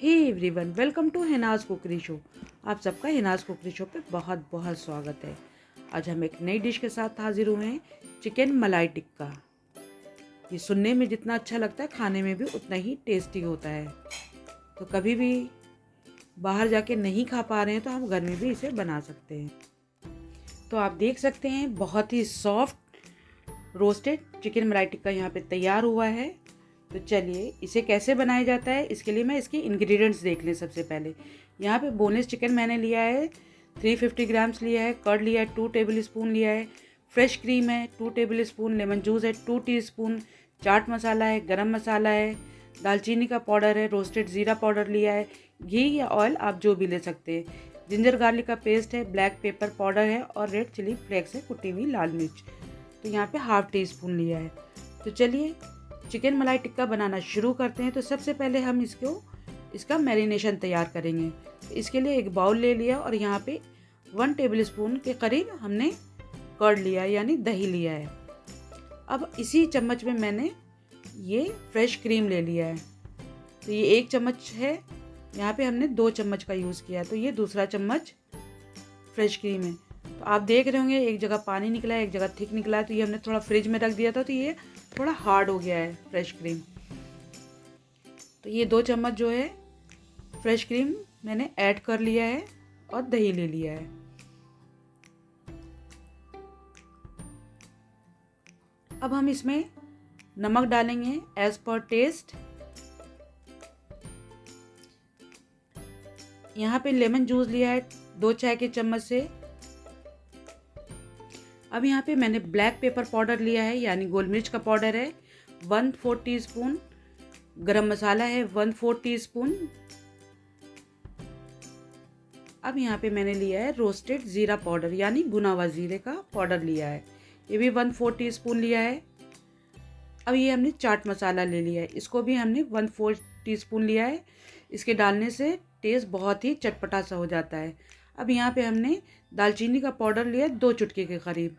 Hey everyone, welcome to Hina's cookery show. आप सबका Hina's cookery show पे बहुत बहुत स्वागत है। आज हम एक नई डिश के साथ हाजिर हुए हैं, चिकन मलाई टिक्का। ये सुनने में जितना अच्छा लगता है, खाने में भी उतना ही टेस्टी होता है। तो कभी भी बाहर जाके नहीं खा पा रहे हैं तो हम घर में भी इसे बना सकते हैं। तो आप देख सकते हैं, बहुत ही सॉफ्ट रोस्टेड चिकन मलाई टिक्का यहाँ पे तैयार हुआ है। तो चलिए इसे कैसे बनाया जाता है, इसके लिए मैं इसके इंग्रेडिएंट्स देख लें। सबसे पहले यहाँ पे बोनलेस चिकन मैंने लिया है 350 ग्राम्स लिया है, कर्ड लिया है 2 टेबल स्पून लिया है, फ्रेश क्रीम है 2 टेबल स्पून, लेमन जूस है 2 टीस्पून, चाट मसाला है, गरम मसाला है, दालचीनी का पाउडर है, रोस्टेड ज़ीरा पाउडर लिया है, घी या ऑयल आप जो भी ले सकते हैं, जिंजर गार्लिक का पेस्ट है, ब्लैक पेपर पाउडर है और रेड चिली फ्लेक्स है, कुटी हुई लाल मिर्च। तो यहाँ पे हाफ टी स्पून लिया है। तो चलिए चिकन मलाई टिक्का बनाना शुरू करते हैं। तो सबसे पहले हम इसका मैरिनेशन तैयार करेंगे। तो इसके लिए एक बाउल ले लिया और यहाँ पे 1 टेबल स्पून के करीब हमने कर्ड लिया यानी दही लिया है। अब इसी चम्मच में मैंने ये फ्रेश क्रीम ले लिया है। तो ये 1 चम्मच है, यहाँ पे हमने 2 चम्मच का यूज़ किया, तो ये दूसरा चम्मच फ्रेश क्रीम है। तो आप देख रहे होंगे एक जगह पानी निकला है, एक जगह थिक निकला है। तो ये हमने थोड़ा फ्रिज में रख दिया था, तो ये थोड़ा हार्ड हो गया है फ्रेश क्रीम। तो ये 2 चम्मच जो है फ्रेश क्रीम मैंने ऐड कर लिया है और दही ले लिया है। अब हम इसमें नमक डालेंगे एज पर टेस्ट। यहाँ पे लेमन जूस लिया है 2 चाय के चम्मच से। अब यहाँ पे मैंने ब्लैक पेपर पाउडर लिया है यानी गोल मिर्च का पाउडर है 1/4 टीस्पून, गरम मसाला है 1/4 टीस्पून। अब यहाँ पे मैंने लिया है रोस्टेड ज़ीरा पाउडर यानी भुना हुआ ज़ीरे का पाउडर लिया है, ये भी 1/4 टीस्पून लिया है। अब ये हमने चाट मसाला ले लिया है, इसको भी हमने 1/4 टीस्पून लिया है। इसके डालने से टेस्ट बहुत ही चटपटा सा हो जाता है। अब यहाँ पे हमने दालचीनी का पाउडर लिया है 2 चुटकी के करीब,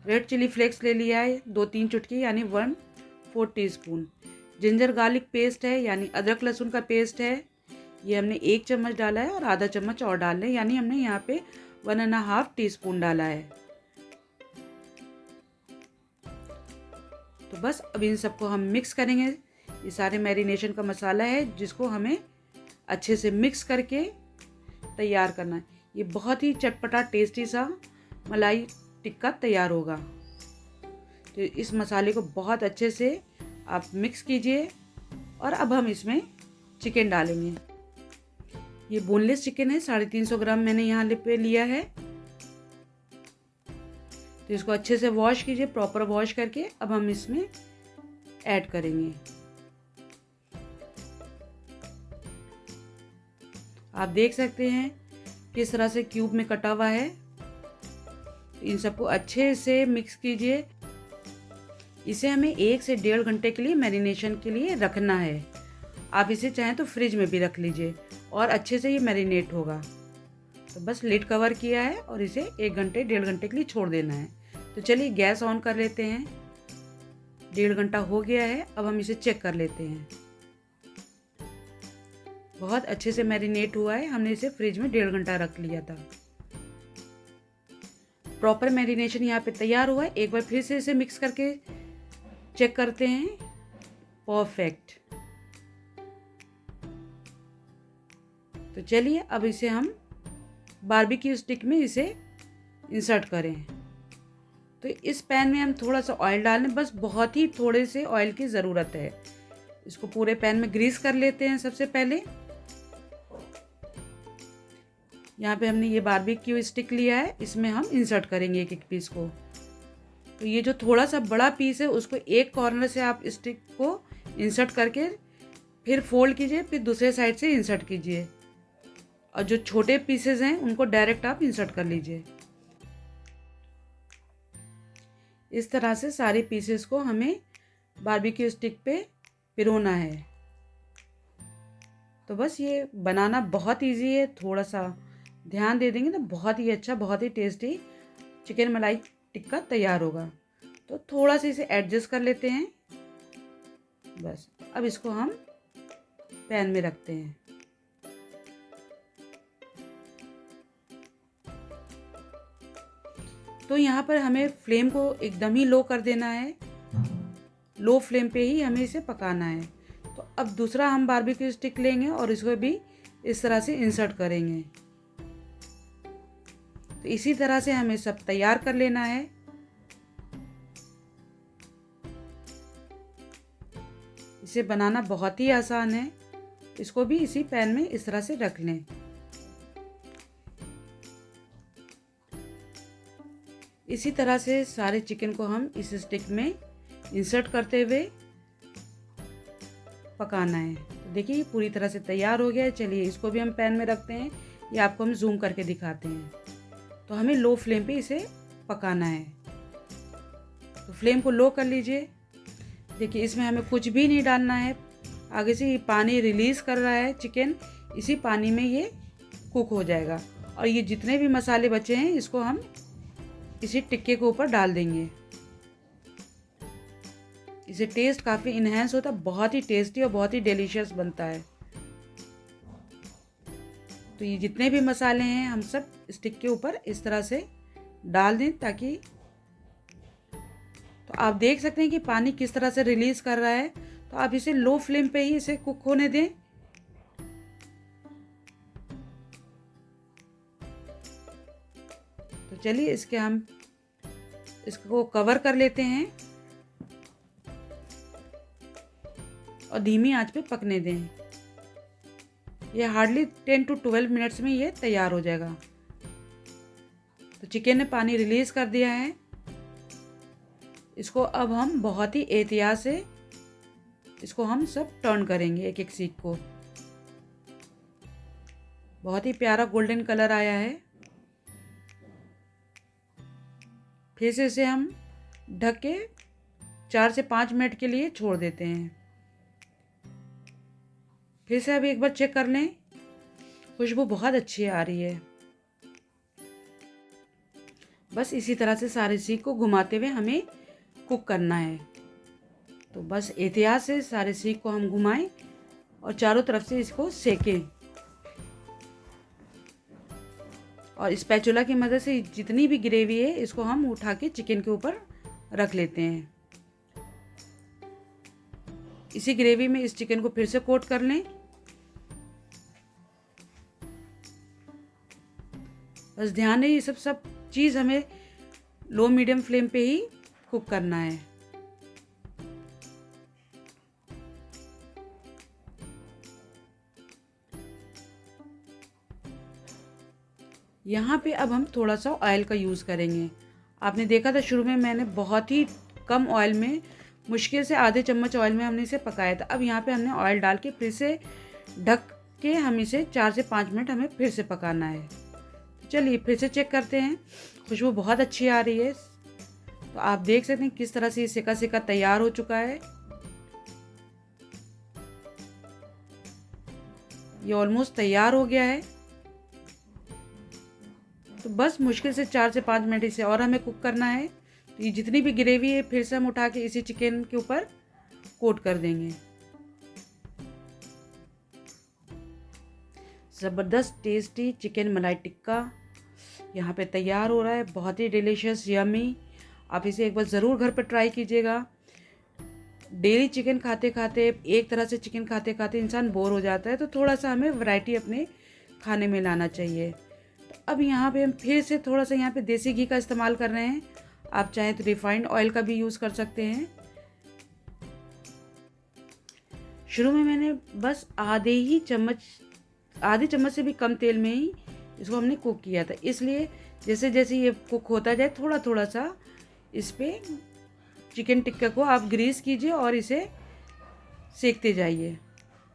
रेड चिली फ्लेक्स ले लिया है 2-3 चुटकी यानी 1/4 टीस्पून, जिंजर गार्लिक पेस्ट है यानी अदरक लहसुन का पेस्ट है, ये हमने 1 चम्मच डाला है और आधा चम्मच और डाल लें यानी हमने यहाँ पे 1.5 टीस्पून डाला है। तो बस अब इन सबको हम मिक्स करेंगे। ये सारे मैरिनेशन का मसाला है जिसको हमें अच्छे से मिक्स करके तैयार करना है। ये बहुत ही चटपटा टेस्टी सा मलाई टिक्का तैयार होगा। तो इस मसाले को बहुत अच्छे से आप मिक्स कीजिए और अब हम इसमें चिकन डालेंगे। ये बोनलेस चिकन है, 350 ग्राम मैंने यहाँ पे लिया है। तो इसको अच्छे से वॉश कीजिए, प्रॉपर वॉश करके अब हम इसमें ऐड करेंगे। आप देख सकते हैं किस तरह से क्यूब में कटा हुआ है। इन सबको अच्छे से मिक्स कीजिए। इसे हमें 1 से 1.5 घंटे के लिए मैरिनेशन के लिए रखना है। आप इसे चाहें तो फ्रिज में भी रख लीजिए और अच्छे से ये मैरिनेट होगा। तो बस लिड कवर किया है और इसे 1 घंटे 1.5 घंटे के लिए छोड़ देना है। तो चलिए गैस ऑन कर लेते हैं। 1.5 घंटा हो गया है, अब हम इसे चेक कर लेते हैं। बहुत अच्छे से मैरिनेट हुआ है, हमने इसे फ्रिज में 1.5 घंटा रख लिया था। प्रॉपर मैरिनेशन यहाँ पे तैयार हुआ है। एक बार फिर से इसे मिक्स करके चेक करते हैं। परफेक्ट। तो चलिए अब इसे हम बारबेक्यू स्टिक में इसे इंसर्ट करें। तो इस पैन में हम थोड़ा सा ऑयल डाल लें, बस बहुत ही थोड़े से ऑयल की ज़रूरत है। इसको पूरे पैन में ग्रीस कर लेते हैं। सबसे पहले यहाँ पे हमने ये बारबेक्यू स्टिक लिया है, इसमें हम इंसर्ट करेंगे एक एक पीस को। तो ये जो थोड़ा सा बड़ा पीस है उसको एक कॉर्नर से आप स्टिक को इंसर्ट करके फिर फोल्ड कीजिए, फिर दूसरे साइड से इंसर्ट कीजिए और जो छोटे पीसेस हैं उनको डायरेक्ट आप इंसर्ट कर लीजिए। इस तरह से सारे पीसेस को हमें बारबेक्यू स्टिक पे पिरोना है। तो बस ये बनाना बहुत इजी है, थोड़ा सा ध्यान दे देंगे तो बहुत ही अच्छा, बहुत ही टेस्टी चिकन मलाई टिक्का तैयार होगा। तो थोड़ा सा इसे एडजस्ट कर लेते हैं। बस अब इसको हम पैन में रखते हैं। तो यहाँ पर हमें फ्लेम को एकदम ही लो कर देना है, लो फ्लेम पे ही हमें इसे पकाना है। तो अब दूसरा हम बारबेक्यू स्टिक लेंगे और इसको भी इस तरह से इंसर्ट करेंगे। तो इसी तरह से हमें सब तैयार कर लेना है। इसे बनाना बहुत ही आसान है। इसको भी इसी पैन में इस तरह से रख लें। इसी तरह से सारे चिकन को हम इस स्टिक में इंसर्ट करते हुए पकाना है। तो देखिए ये पूरी तरह से तैयार हो गया है। चलिए इसको भी हम पैन में रखते हैं, ये आपको हम जूम करके दिखाते हैं। तो हमें लो फ्लेम पे इसे पकाना है। तो फ्लेम को लो कर लीजिए। देखिए इसमें हमें कुछ भी नहीं डालना है। आगे से ये पानी रिलीज़ कर रहा है चिकन, इसी पानी में ये कुक हो जाएगा। और ये जितने भी मसाले बचे हैं इसको हम इसी टिक्के के ऊपर डाल देंगे। इससे टेस्ट काफ़ी इन्हेंस होता है, बहुत ही टेस्टी और बहुत ही डिलीशियस बनता है। तो ये जितने भी मसाले हैं हम सब स्टिक के ऊपर इस तरह से डाल दें, ताकि तो आप देख सकते हैं कि पानी किस तरह से रिलीज़ कर रहा है। तो आप इसे लो फ्लेम पे ही इसे कुक होने दें। तो चलिए इसको कवर कर लेते हैं और धीमी आंच पे पकने दें। ये हार्डली 10 to 12 मिनट्स में ये तैयार हो जाएगा। तो चिकन ने पानी रिलीज़ कर दिया है। इसको अब हम बहुत ही एहतियात से इसको हम सब टर्न करेंगे, एक एक सीख को। बहुत ही प्यारा गोल्डन कलर आया है। फिर से इसे हम ढक के 4 से 5 मिनट के लिए छोड़ देते हैं। फिर से अब एक बार चेक कर लें। खुशबू बहुत अच्छी आ रही है। बस इसी तरह से सारे सीख को घुमाते हुए हमें कुक करना है। तो बस एहतियात से सारे सीख को हम घुमाएं और चारों तरफ से इसको सेकें। और स्पैचुला की मदद से जितनी भी ग्रेवी है इसको हम उठा के चिकन के ऊपर रख लेते हैं। इसी ग्रेवी में इस चिकन को फिर से कोट कर लें। बस ध्यान है ये सब चीज़ हमें लो मीडियम फ्लेम पे ही कुक करना है। यहाँ पे अब हम थोड़ा सा ऑयल का यूज़ करेंगे। आपने देखा था शुरू में मैंने बहुत ही कम ऑयल में, मुश्किल से आधे चम्मच ऑयल में हमने इसे पकाया था। अब यहाँ पे हमने ऑयल डाल के फिर से ढक के हम इसे 4 से 5 मिनट हमें फिर से पकाना है। तो चलिए फिर से चेक करते हैं। खुशबू बहुत अच्छी आ रही है। तो आप देख सकते हैं किस तरह से ये सेका सेका तैयार हो चुका है। ये ऑलमोस्ट तैयार हो गया है। तो बस मुश्किल से 4 से 5 मिनट इसे और हमें कुक करना है। तो ये जितनी भी ग्रेवी है फिर से हम उठा के इसी चिकन के ऊपर कोट कर देंगे। ज़बरदस्त टेस्टी चिकन मलाई टिक्का यहाँ पे तैयार हो रहा है। बहुत ही डिलीशियस, यमी। आप इसे एक बार ज़रूर घर पर ट्राई कीजिएगा। डेली चिकन खाते खाते, एक तरह से चिकन खाते खाते इंसान बोर हो जाता है। तो थोड़ा सा हमें वैरायटी अपने खाने में लाना चाहिए। तो अब यहाँ पे हम फिर से थोड़ा सा यहाँ पे देसी घी का इस्तेमाल कर रहे हैं। आप चाहें तो रिफाइंड ऑयल का भी यूज़ कर सकते हैं। शुरू में मैंने बस आधे चम्मच से भी कम तेल में ही इसको हमने कुक किया था। इसलिए जैसे जैसे ये कुक होता जाए थोड़ा थोड़ा सा इस पे चिकन टिक्का को आप ग्रीस कीजिए और इसे सेकते जाइए।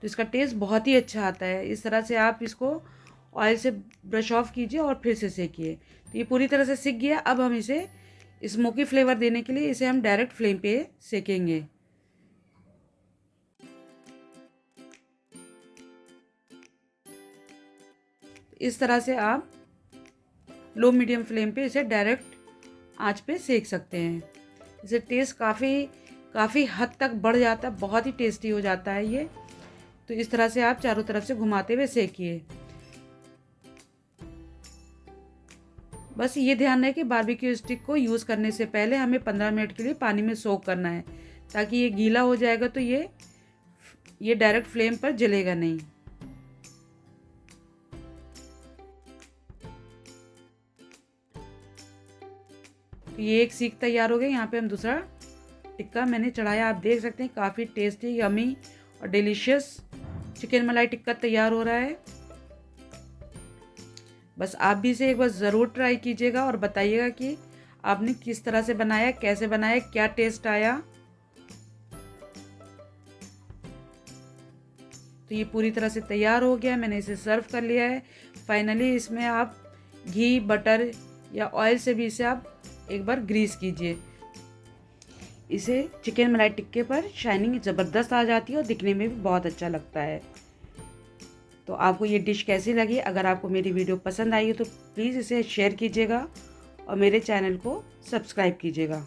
तो इसका टेस्ट बहुत ही अच्छा आता है। इस तरह से आप इसको ऑयल से ब्रश ऑफ कीजिए और फिर से सेकिए। तो ये पूरी तरह से सिक गया। अब हम इसे स्मोकी फ्लेवर देने के लिए इसे हम डायरेक्ट फ्लेम पे सेकेंगे। इस तरह से आप लो मीडियम फ्लेम पे इसे डायरेक्ट आंच पे सेक सकते हैं। इसे टेस्ट काफ़ी हद तक बढ़ जाता है, बहुत ही टेस्टी हो जाता है ये। तो इस तरह से आप चारों तरफ से घुमाते हुए सेकिए। बस ये ध्यान है कि बारबेक्यू स्टिक को यूज़ करने से पहले हमें 15 मिनट के लिए पानी में सोक करना है, ताकि ये गीला हो जाएगा तो ये डायरेक्ट फ्लेम पर जलेगा नहीं। तो ये एक सीख तैयार हो गई। यहाँ पे हम दूसरा टिक्का मैंने चढ़ाया। आप देख सकते हैं काफ़ी टेस्टी, यमी और डिलीशियस चिकन मलाई टिक्का तैयार हो रहा है। बस आप भी इसे एक बार ज़रूर ट्राई कीजिएगा और बताइएगा कि आपने किस तरह से बनाया, कैसे बनाया, क्या टेस्ट आया। तो ये पूरी तरह से तैयार हो गया है, मैंने इसे सर्व कर लिया है। फाइनली इसमें आप घी, बटर या ऑयल से भी इसे आप एक बार ग्रीस कीजिए। इसे चिकन मलाई टिक्के पर शाइनिंग ज़बरदस्त आ जाती है और दिखने में भी बहुत अच्छा लगता है। तो आपको ये डिश कैसी लगी? अगर आपको मेरी वीडियो पसंद आई हो तो प्लीज़ इसे शेयर कीजिएगा और मेरे चैनल को सब्सक्राइब कीजिएगा।